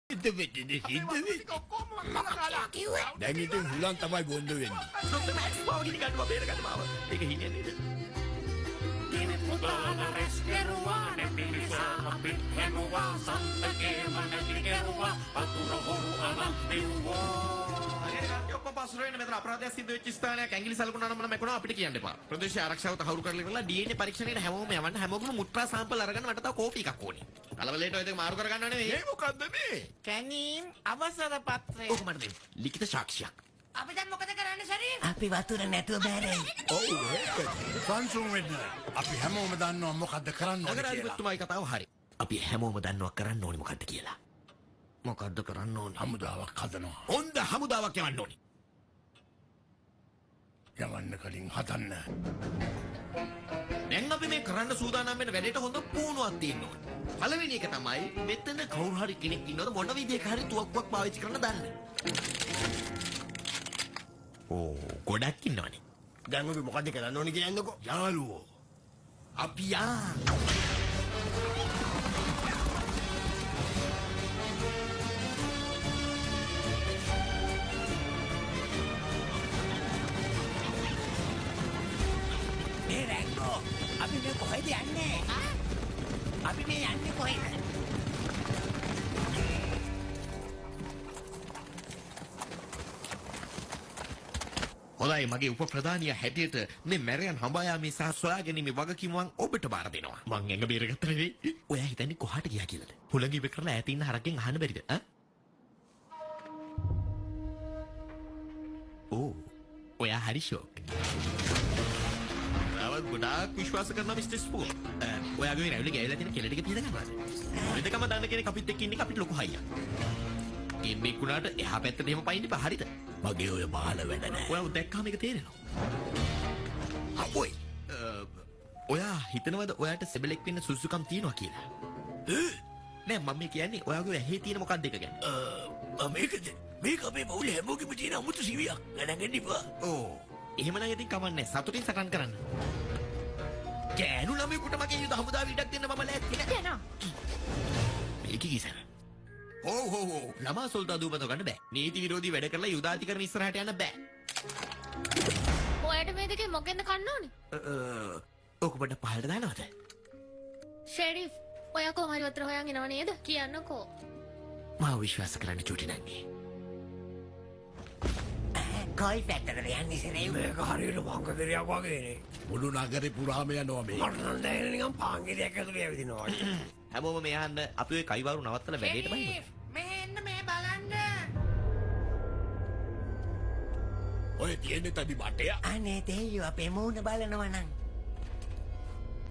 සිද්ධ වෙන්නේ සිද්ධ වෙන්නේ. මොකක්ද කිව්වේ? දැන් ඉතින් හුලන් තමයි බොන්ද වෙන්නේ. සුප්ප මැක්ස් පාවගිනි ගන්නවා බේර ගන්න මාව. ඒක හින්නේ නේද? Tiene putada resquerua, ne pilisa apit henua, santake manati kerua, paturo horu ana diwa. ඔක්කොම පස්සට වෙන්න මෙතන අපරාධයක් සිද්ධ වෙච්ච ස්ථානයක් ඇඟිලි සලකුණා නම් මැකුණා අපිට කියන්න එපා. ප්‍රදේශීය ආරක්ෂාව තහවුරු කරලා ඉවරලා DNA පරීක්ෂණයට හැමෝම යවන්න හැමෝගම මුත්‍රා සාම්පල් අරගෙන මට තව කෝපි එකක් ඕනේ. කලබලයට ඔය දෙක මාරු කර ගන්නව නෙවෙයි. මේ මොකද්ද මේ? කැනීම් අවසර පත්‍රය. ඕක මට දෙන්න. ලිඛිත සාක්ෂියක්. අපි දැන් මොකද කරන්නේ ශරීර? අපි වතුර නැතුව බෑරේ. ඔව් ඒක. සංසුන් වෙන්න. අපි හැමෝම දන්නවා මොකද්ද කරන්න ඕනේ කියලා. නගරාධිපතිතුමායි කතාව හරි. අපි හැමෝම දන්නවා කරන්න ඕනේ මොකද්ද කියලා. මොකද්ද කරන්න ඕනේ? හමුදාවක් හදනවා. හොඳ හමුදාවක් යවන්න ඕනේ. යවන්න කලින් හදන්න. දැන් අපි මේ කරන්න සූදානම් වෙන වැඩේට හොඳ පුහුණුවක් තියෙන්න ඕනේ. පළවෙනි එක තමයි මෙතන කවුරු හරි කෙනෙක් ඉන්නවද මොන විදිහක හරි තුවක්කුවක් පාවිච්චි කරන්න දන්නේ. ඕ ගොඩක් ඉන්නවනේ. දැන් අපි මොකද්ද කරන්න ඕනේ කියන්නකෝ. යාළුවෝ. අපි යා මේ රැංගෝ අපි මේ කොහෙද යන්නේ? අපි මේ යන්නේ කොහෙද? හොඳයි මගේ උප ප්‍රධානිය හැටියට මේ මැරයන් හඹායාමේ සහ සොයාගැනීමේ වගකීම ඔබට බාර දෙනවා. මං ඇඟ බේරගත්ත නෙවෙයි. ඔයා හිතන්නේ කොහාට ගියා කියලාද? හුලඟි ඉව කරලා ඈත ඉන්න හරකෙන් අහන්න බැරිද? ඕ ඔයා හරි ෂොක්. ආවත් ගොඩාක් විශ්වාස කරනවා මිස්ටර් ස්පූන්. ඔයාගේ රැවුලේ ගෑවිලා තියෙන කෙල ටික පිළ ගන්නවාද? වෙදකම දන්න කෙනෙක් අපිත් එක්ක ඉන්නේ අපිට ලොකු හයියක්. ගෙම්බෙක් වුණාට එහා පැත්තට එහෙම පයින්න එපා හරිද? මගේ ඔය බාල වැඩ නෑ. ඔයා දැක්කාම ඒක තේරෙනවා. අපොයි. ඔයා හිතනවද ඔයාට සෙබලෙක් වෙන්න සුසුකම් තියෙනවා කියලා? නෑ මම මේ කියන්නේ ඔයාගේ ඇහි තියෙන මොකක්ද එක ගැන. මේකද මේක අපේ පවුලේ හැමෝගෙම තියෙන අමුතු සිවියක්. ගණන් ඉපා. ඕ. එහෙමනම් ඉතින් කමන්නේ සතුටින් සටන් කරන්න. ගෑනු ළමයෙකුට මගේ යුද හමුදාව ඉඩක් දෙන්න මම ලෑස්ති නෑ. යනවා. මේක කිසන. ඕ ළමා සොල්දාදු බඳ ගන්න බෑ. නීති විරෝධී වැඩ කරලා යුදාධිකරණ ඉස්සරහට යන්න බෑ. ඔයාට මේ දෙකේ මොකෙන්ද කන්න ඕනේ? ඔක පොඩ්ඩක් පහළට දානවද? ෂෙරිෆ්, ඔයා කොහොම හරි වතුර හොයන් එනව නේද? කියන්නකෝ. මාව විශ්වාස කරන්න චූටි නංගි. කොයි පැත්තටද යන්නේ සරේ? මේක හරියට වංගදරයක් වගේනේ. මුළු නගරේ පුරාම යනවා මේ. මට නම් දැනෙන්නේ නිකන් පාංගිරියක් ඇතුලේ ඇවිදිනවා. හැමෝම මේ යන්න අපි ඔය කයිවාරු නවත්තලා වැඩේට බහිමු. මෙහෙන්න මේ බලන්න. ඔය තියෙන්නේ තදි බටය. අනේ දෙයියෝ අපේ මූණ බලනවා නම්